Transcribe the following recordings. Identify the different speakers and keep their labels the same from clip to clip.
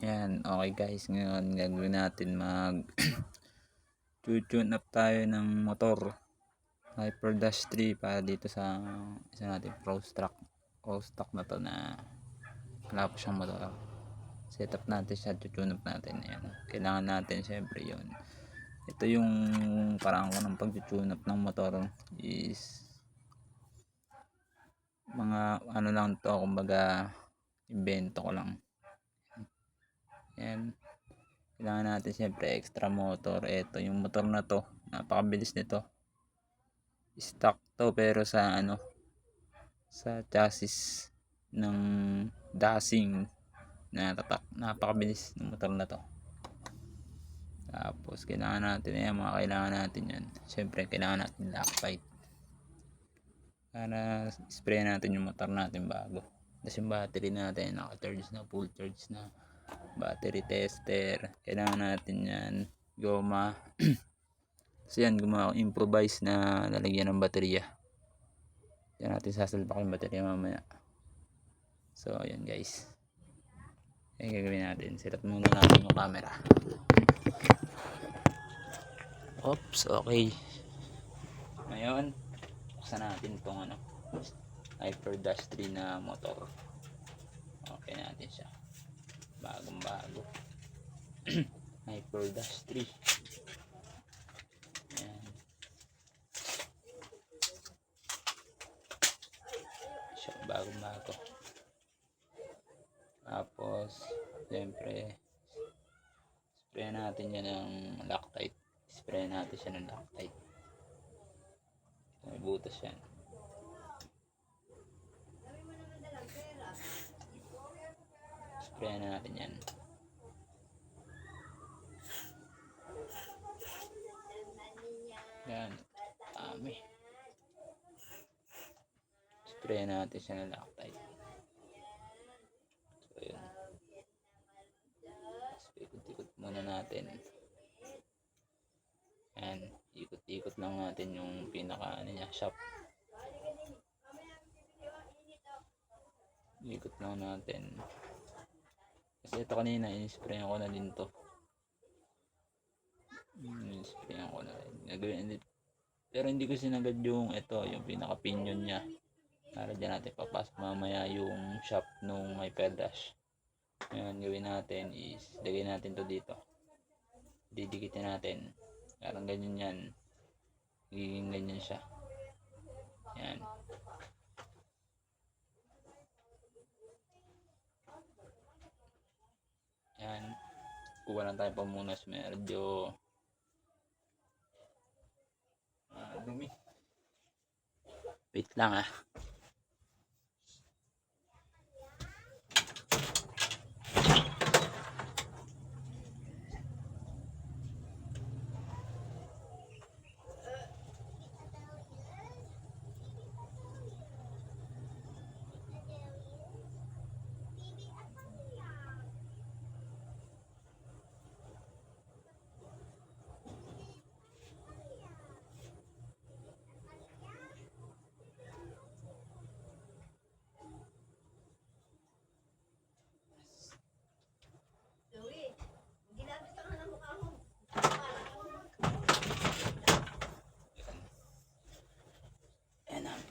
Speaker 1: Yan, okay guys, ngayon gagawin natin tune up tayo ng motor Hyper Dash 3 para dito sa isa natin Pro stock na to na wala pa siyang motor. Set up natin siya, tune up natin. Ayan. Kailangan natin syempre yun. Ito yung parang ko ng pag-tune up ng motor is mga ano lang to, kumbaga invento ko lang. Ayan. Kailangan natin syempre extra motor. Ito yung motor na to, napakabilis nito. Stock to pero sa sa chassis ng dashing na tatak. Napakabilis ng motor na to. Tapos kailangan natin kailangan natin yan. Syempre kailangan natin Loctite para spray natin yung motor natin bago. Tapos yung battery natin naka-charge na, full charge na. Battery tester, kailangan natin yan. Goma. So yan, gumawa ako improvise na lalagyan ng baterya. Yan natin sasalpak yung baterya mamaya. So yan guys, ay gagawin natin, set up muna natin yung camera. Oops, okay. Ngayon buksan natin itong Hyper Dash 3 na motor. Okay natin siya, bagong bago. Hyper Dash 3. Yan siya, bagong bago. Tapos siyempre spray natin yan ng Loctite. Spray natin siya ng Loctite. May butas yan. Spray natin yan. Yan, dami. Spray natin siya ng Loctite. So yun, ikot-ikot muna natin. Yan, ikot-ikot lang natin yung pinaka niya, shop. Ikot lang natin. Kasi ito kanina in-sprayan ko na din to. In-sprayan ko na rin. Pero hindi ko sinagad yung yung pinaka pinion niya. Para dyan natin papasok mamaya yung shop nung Hyper Dash. Ngayon gawin natin is lagay natin to dito. Didikitin natin. Parang ganyan yan. Giging ganyan siya. Yan. Yan. Kuha lang tayo pamunas. Medyo dumi. Wait lang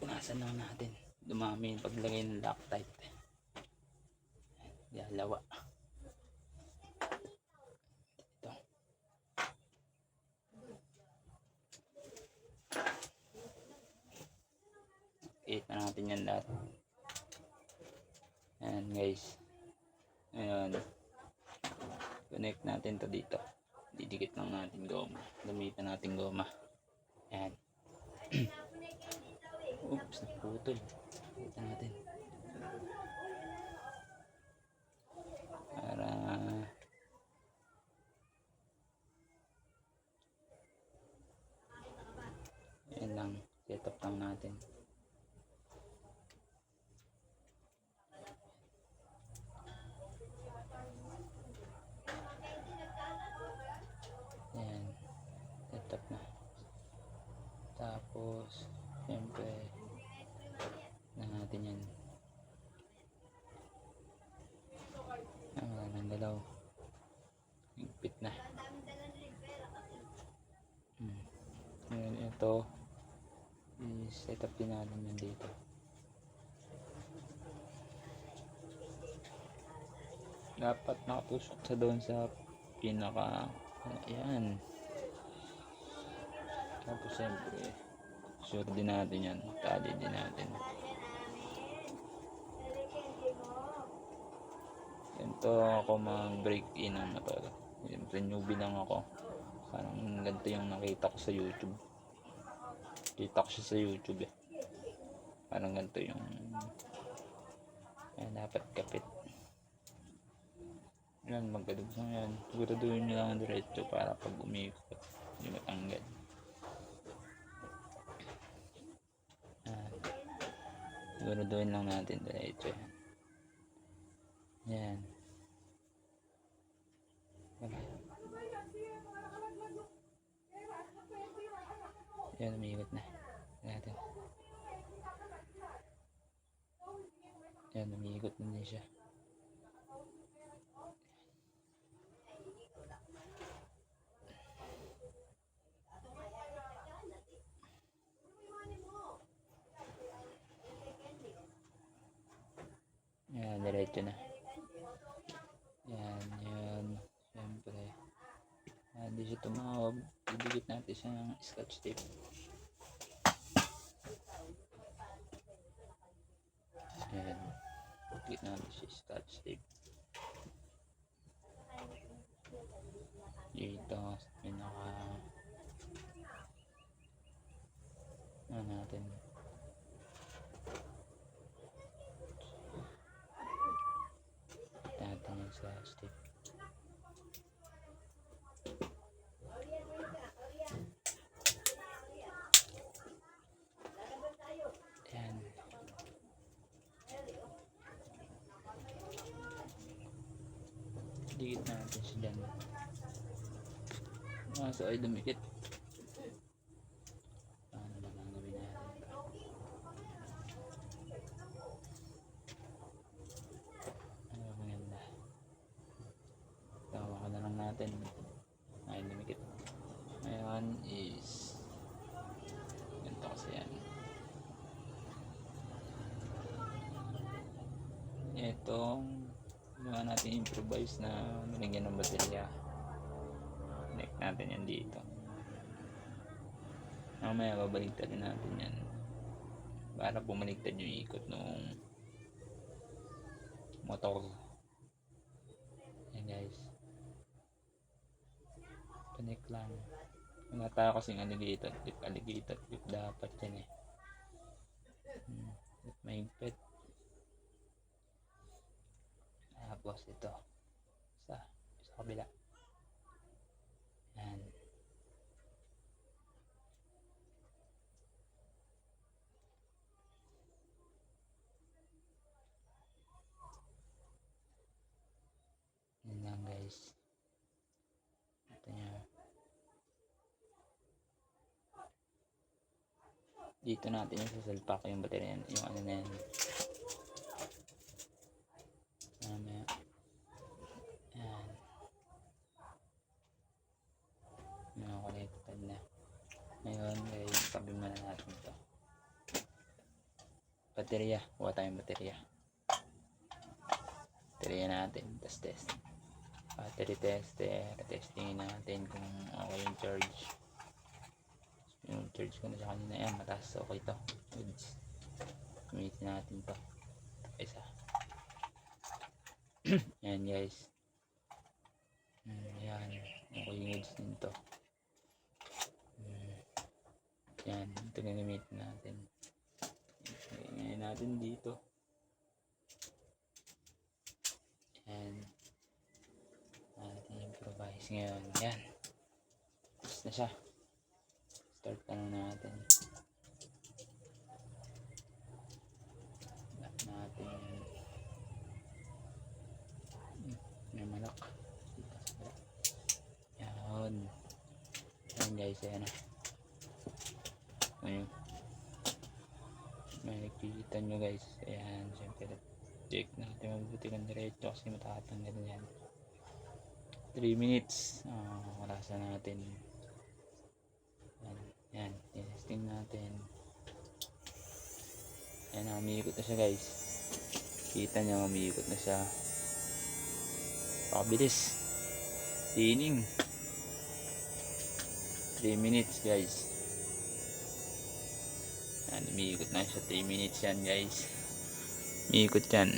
Speaker 1: punasan lang natin. Dumami yung paglagay ng Loctite. Dalawa. Ito. Kita natin yan lahat. Ayan guys. Ayan. Connect natin to dito. Didikit lang natin goma. Gamitan natin goma. Ayan. Oops, naputol. Kita natin. Para yan lang. Set up lang natin. Yan. Set up na. Tapos siyempre na natin yan. Wala nang galaw. mahigpit na. Ngayon ito i-set up din natin yan dito. Dapat nakatusok sa doon sa pinaka ayan. Tapos siyempre sure din natin yan, tali din natin. Ganito ako mag-break in ng motor. Siyempre newbie lang ako, parang ganito yung nakita ko sa YouTube. Kita ko siya sa YouTube eh. Parang ganito yung ayan, dapat kapit yan, magkadugsong yan. Siguraduhin nyo lang diretso para pag umikot hindi matanggal. Siguraduhin lang natin diretso yan. Yan. Yan, umikot na natin. Yan, umikot na din siya. Yan, diretso na. Yan, yan. Siyempre. Hindi siya tumawag. Idikit natin siya ng scotch tape. Yan. Idikit natin siya scotch tape. Dito, pinaka natin. Natin yung scotch tape. Yan. Dikit natin siya dyan. So ay dumikit. Paano na lang gawin natin? Ano ba maganda? Tawa ka na lang natin. Ay dumikit. Ngayon is ganito kasi yan. Itong ginawa natin improvise na nilagyan ng baterya. Connect natin yan dito. Mamaya babaligtad din natin yan para pumaligtad yung ikot ng motor. Yan guys, connect lang. Wala tayo kasing alligator clip dapat yan eh. Mahigpit. Tapos ito sa kabila. Yan. Yan lang guys. Ito nyo. Dito natin yung sasalpak yung baterya, yung ano na yan. Mamaya. Yan. Nakakonected na. Ngayon guys, tabi muna natin ito. Baterya. Kuha tayong baterya. Baterya natin. Test. Battery tester. Testingin natin kung okay yung charge. Yung charge ko na siya kanina. Ayan, mataas. Okay ito. Goods. Gamitin natin ito. Isa. Ayan guys. Ayan. Okay yung goods din ito. Yan, ito gagamitin natin. Ngayon natin dito. Yan. Natin improvise ngayon. Yan. Tapos na siya. Start na lang natin. Lock natin. May malak. Yan. Yan guys, yan na. Ayun. May nakikita nyo guys. Ayan, siyempre check natin mabuti kung diretso kasi matatanggal yan. 3 minutes. Orasan natin. Yan. Testing natin. Yan, umiikot na siya guys. Kita nyo, umiikot na siya. Pakabilis. Tining. 3 minutes guys. Yan, umiikot na siya. 3 minutes yan guys. Umiikot yan.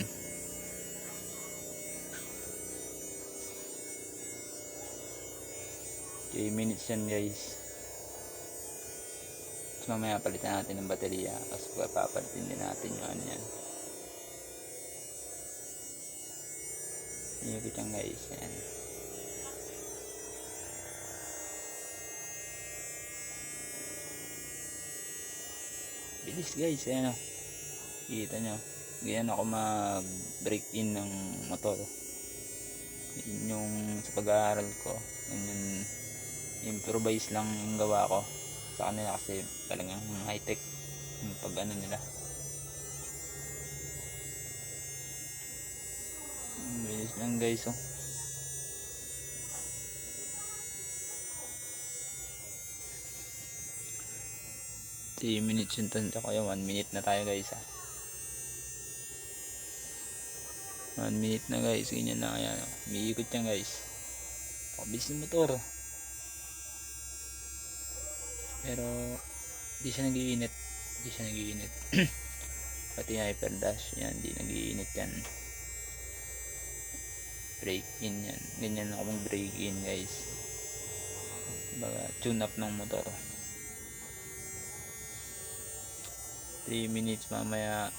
Speaker 1: 3 minutes yan guys. So, mamaya palitan natin ng baterya kasi papalitin din natin yung ano yan. Umiikot yan guys. Yan. Bilis guys. Ayan o. Kita nyo. Ganyan ako mag break in ng motor. Yun yung sa pag-aaral ko. Yun improvise lang yung gawa ko sa kanila kasi talagang high tech yung pag ano nila. Bilis lang guys oh. Three minutes yung tanda ko yun. 1 minute na tayo guys 1 minute na guys. Ganyan na kaya umiikot yan guys. Pabilis ng motor. Pero di siya nag-iinit. Pati hyper dash yan, di nag-iinit yan. Break in yan. Ganyan ako mag break in guys. Baga tune up ng motor. 3 minutes, mamaya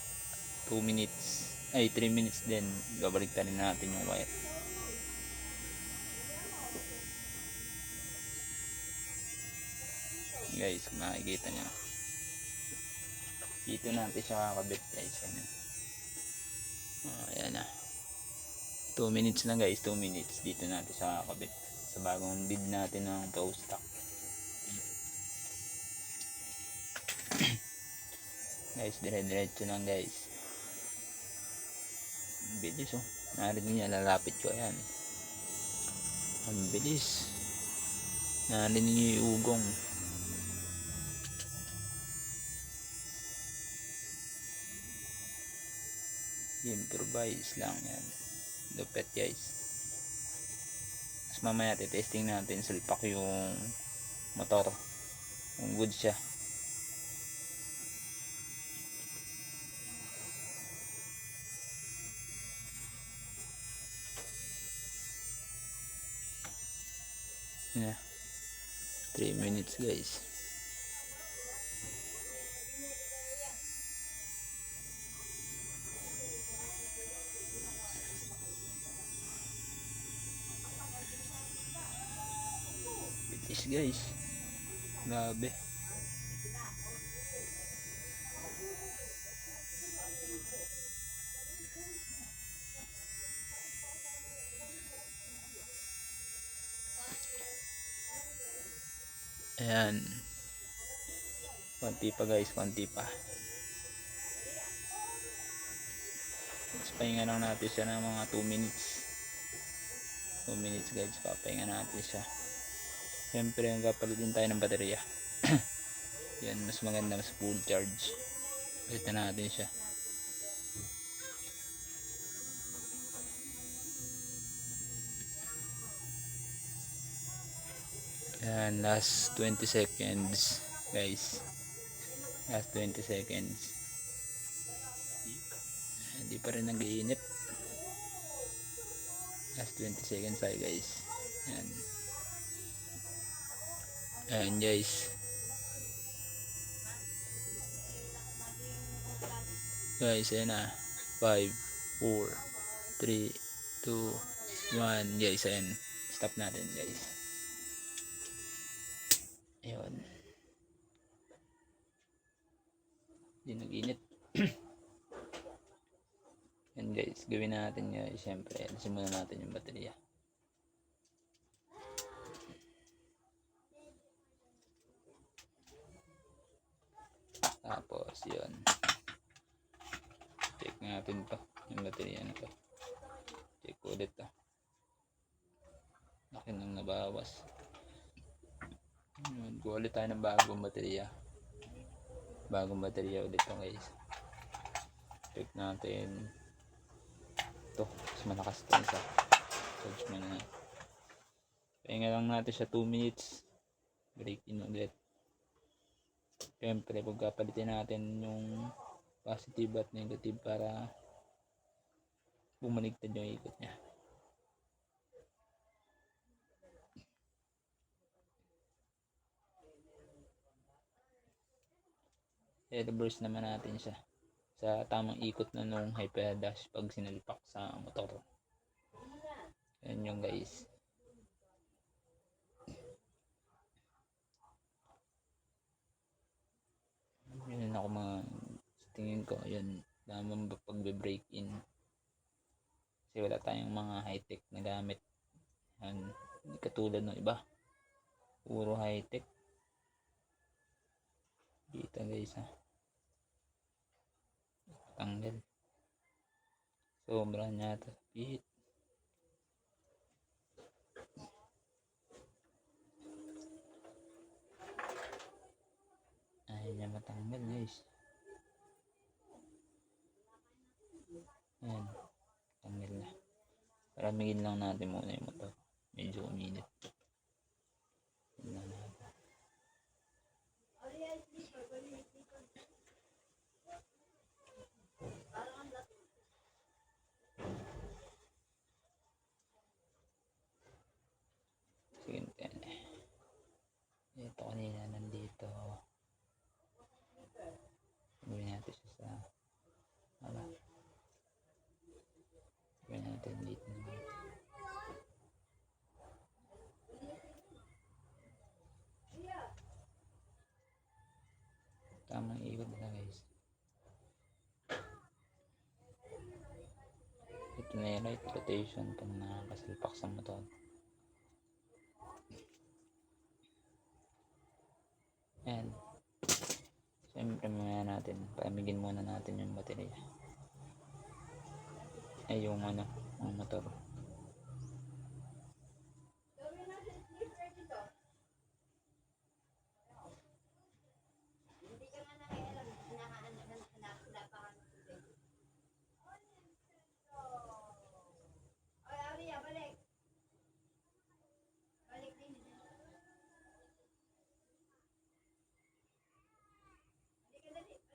Speaker 1: 2 minutes. Ay 3 minutes din. Babalik rin natin yung wire. Guys, makikita nyo dito natin siya kakabit guys. Ayan na 2 minutes lang guys. 2 minutes dito natin siya kakabit sa bagong bid natin ng pro stock. Guys, dire-diretso lang guys. Ang bilis oh. Narinig niya, lalapit ko. Ayan, ang bilis. Narinig niyo yung ugong. Improvise lang yan. Lupet guys. Mas mamaya testing natin sulpak yung motor kung good siya. Yeah. 3 minutes guys. Guys, grabe. Ayan, konti pa guys, konti pa. Tapos pahinga lang natin siya ng mga 2 minutes. 2 minutes guys, papahinga natin siya. Siyempre magpapalit din tayo ng baterya. Yan, mas maganda, mas full charge. Palitan natin siya. Yan, last 20 seconds guys. Last 20 seconds. Hindi pa rin nag-iinit. Last 20 seconds tayo guys. Yan. Ayan guys. Guys, ayan na. 5, 4, 3, 2, 1. Guys, ayan. Stop natin guys. Ayun. Hindi nag-init. Yan guys. Gawin natin guys. Siyempre, simulan natin yung baterya. Tapos yun, check natin to, yung baterya na to. Check ulit to. Yan ang nabawas. Kuha ulit tayo ng bagong baterya. Bagong baterya ulit to guys. Check natin. Ito, mas malakas to isa. Charge mo na. Pahinga lang natin siya 2 minutes. Break in ulit. Siyempre, pagkapalitin natin yung positive at negative para bumaligtad yung ikot niya. I-reverse naman natin siya sa tamang ikot na nung hyper dash pag sinalpak sa motor. Yan yung guys. Yun ako tingin ko yun tamang pag-break in kasi wala tayong mga high tech na gamit. Yan, hindi katulad ng iba puro high tech dito guys ha. Tanggal sobra niya ito pihit. Ayaw niya matanggal guys. Ayan, tanggal na. Paramigin lang natin muna yung motor. Medyo uminit. Tignan natin. Sige, ito kanina nandito. Gawin natin siya sa gawin natin dito naman. Tamang ikot na guys. Ito na yung right rotation pag nakasalpak sa motor. Ayan. Siyempre mamaya natin paamigin muna natin yung baterya ay yung ang motor.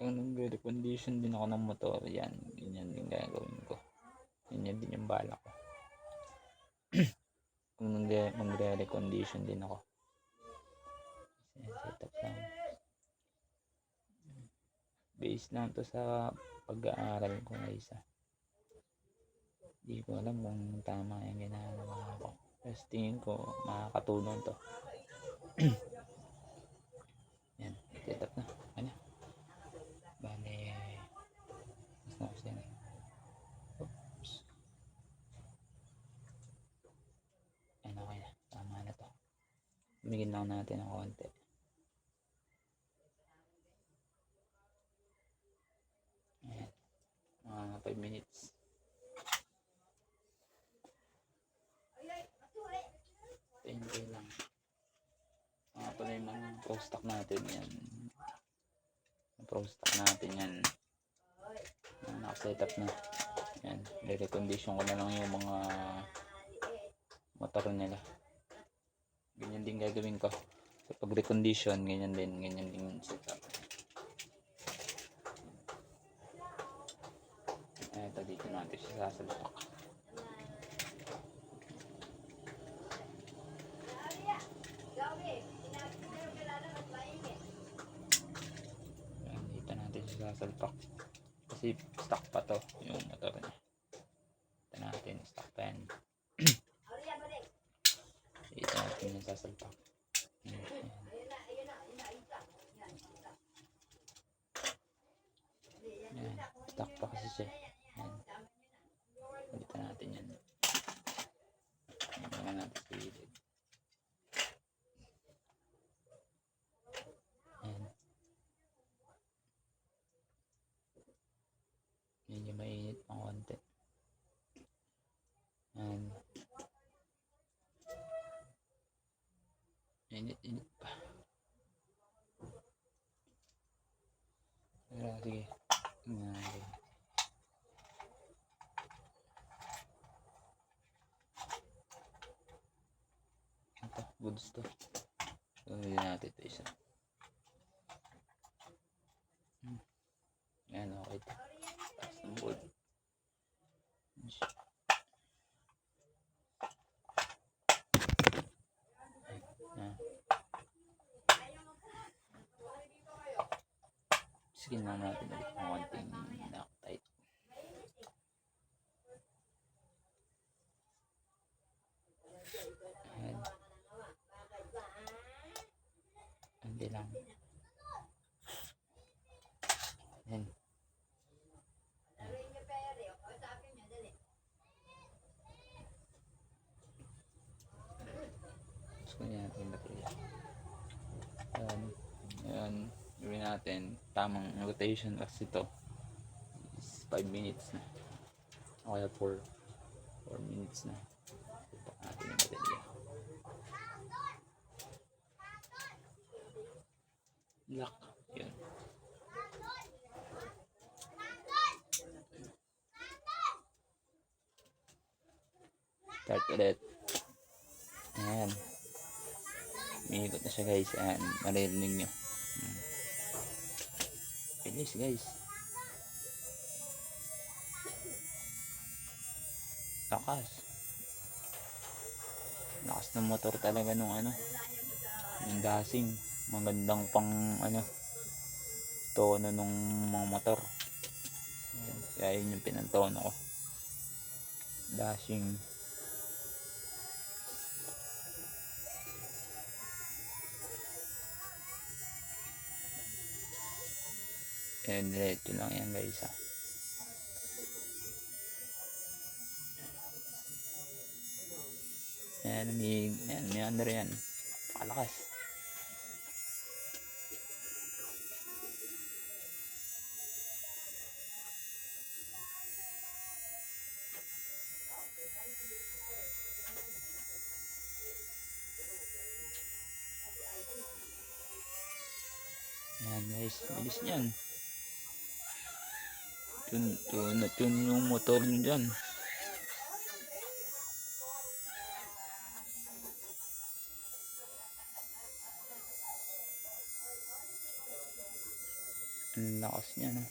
Speaker 1: Kung nagre-recondition din ako ng motor, yan, ganyan din gagawin ko. Ganyan din yung bala ko. Kung magre-recondition din ako. Setup lang. Base lang to sa pag-aaral ko guys. Hindi ko alam kung tama yung ginagawa ko. Tapos tingin ko makakatulong to. Yan, setup na. Ano? Bale, mas naos yan. Oops. Ayan, okay na. Tama na to. Bigyan lang natin ng konti. Ayan. Mga 5 minutes. Hindi lang. Pala yung mga pro stock natin yan. Pro stock natin yan. Naka-setup na. Yan. Re-recondition ko na lang yung mga motor nila. Ganyan din gagawin ko. So, pag recondition, ganyan din setup. Ito dito natin siya sasalpak. Dito natin siya sasalpak. Kasi stock pa to yung motor niya. Ito natin, stock pa yan. Dito natin yung sasalpak. Yan, stock pa kasi siya. Yan. Dito natin yan. Yan naman natin sa gilid. Yan. Medyo mainit pang konti. Yan. Mainit-init pa. Sige. Okay. Ito, goods to. Gawin natin ito isa. Yan, okay ito. Taas ng board. Sige na natin ulit ng konting Loctite. Ayan. Hindi lang. Ayan. Gusto niya natin yung baterya. Ayan. Gawin natin tamang rotation kasi ito is 5 minutes na. O kaya 4 minutes na. Ipak natin yung baterya. Lock. Yun. Start ulit. Ayan. Umiikot na siya guys. Ayan. Maririnig nyo. Bilis guys. Lakas. Lakas ng motor talaga nung yung dashing. Magandang pang tono nung mga motor. Ayan. Kaya yun yung pinantono ko. Dashing. And diretso lang yan guys ha. Ayan, may under yan. Pakalakas. Ayan guys, bilis nyan. Tune yung motor nyo dyan. Ang lakas niya no.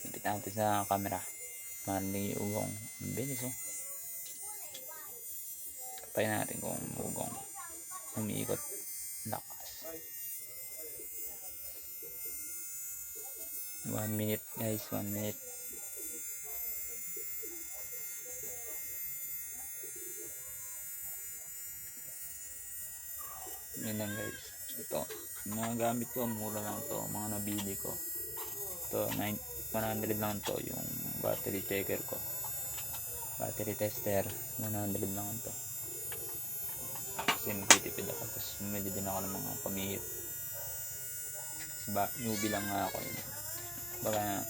Speaker 1: Lapit natin sa camera. Mali yung ugong. Ang bilis oh. Kapay natin kung ugong umiikot. Lakas. 1 minute guys, 1 minute. Yan lang guys. Ito, mga gamit ko, mura lang to, mga nabili ko. Ito, 100 lang to, yung battery checker ko. Battery tester, 100 lang to. Kasi nagtitipid ako, tapos bumili din ako ng mga pamihit. Newbie lang nga ako yun. Baka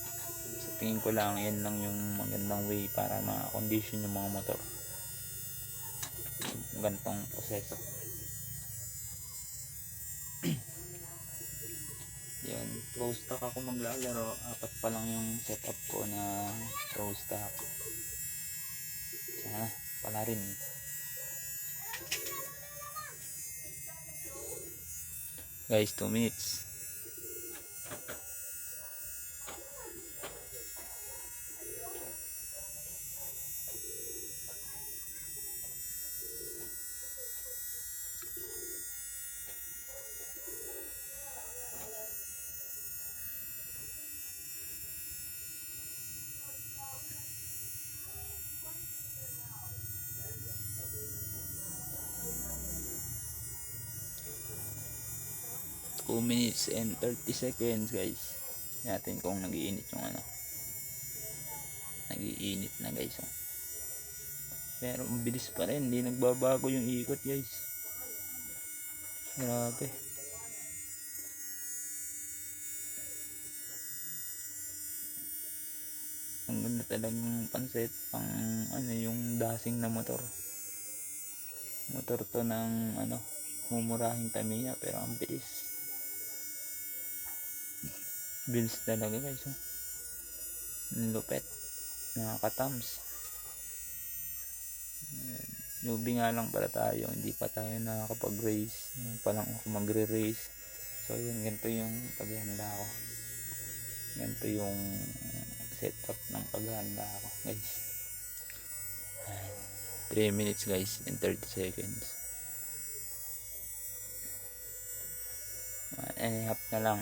Speaker 1: sa tingin ko lang, yan lang yung magandang way para ma-condition yung mga motor. Gantong proseso. Yan, pro stock ako maglalaro. 4 pa lang yung setup ko na pro stock. Sana pala rin. Guys, 2 minutes. Minutes and 30 seconds guys. Natin kung nagiinit yung nagiinit na guys oh. Pero bilis pa rin, hindi nagbabago yung ikot guys. Grabe. Ang ganda talagang panset pang yung dashing na motor. Motor to ng mumurahing Tamiya, pero ang bilis. Bilis talaga guys. Ang lupet. Nakakatams. Newbie nga lang pala tayo, hindi pa tayo nakakapag-race. Ngayon pa lang ako magre-race. So yun, ganito yung paghahanda ko. Ganito yung setup ng paghahanda ko guys. 3 minutes guys and 30 seconds. 1.5 na lang.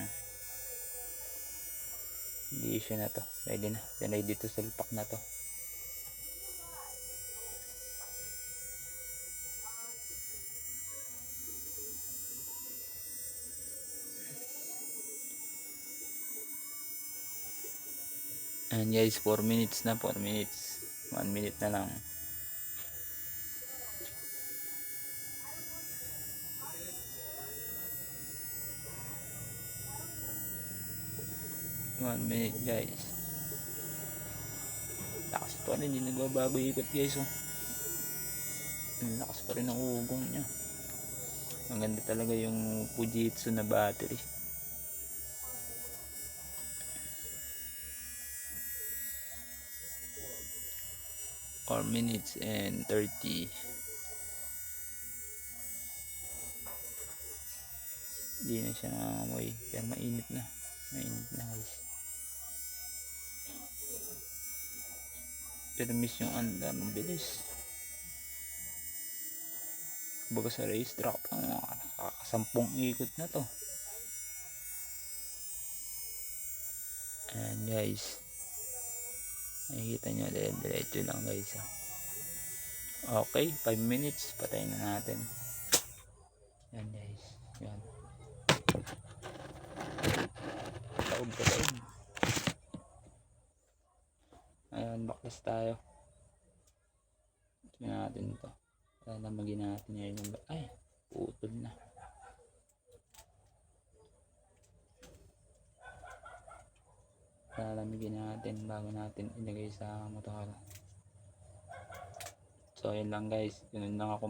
Speaker 1: Hindi issue na to. Ready na. Ready to salpak na to. And guys, 4 minutes na. 4 minutes. 1 minute na lang. One minute guys. Lakas pa rin, hindi nagbabago ikot guys. Lakas pa rin ang ugong niya. Maganda talaga yung Fujitsu na battery. Four minutes and 30. Hindi na siya nangangamoy, pero mainit na guys. Pero miss yung andar ng bilis. Baga sa race track, nakakasampung ikot na to. Ayan guys, nakikita nyo, diretso lang guys. Okay, 5 minutes, patayin na natin. Yan guys, yan. Taob. Ayan, baklas tayo. Tignan natin ito. Lamagin natin ngayon yung ay, putol na. Lalamigin natin bago natin ilagay sa motor. So yun lang guys, yun lang ako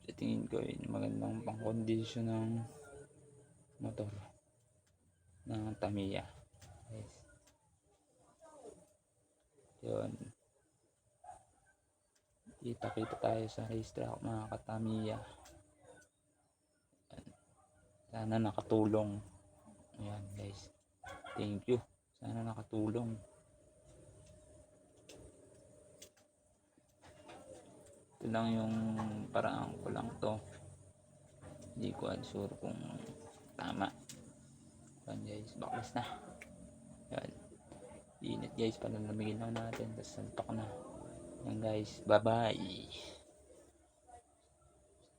Speaker 1: sa tingin ko yun magandang pang condition ng motor ng Tamiya guys. Yun, kita tayo sa racetrack mga ka-Tamiya. Sana nakatulong. Ayan guys, thank you, sana nakatulong. Ito lang yung paraan ko lang to, hindi ko sure kung tama. Yan guys, baklas na. Yan, init guys, palalamigin lang natin, tapos salpak na. Yan guys, bye bye.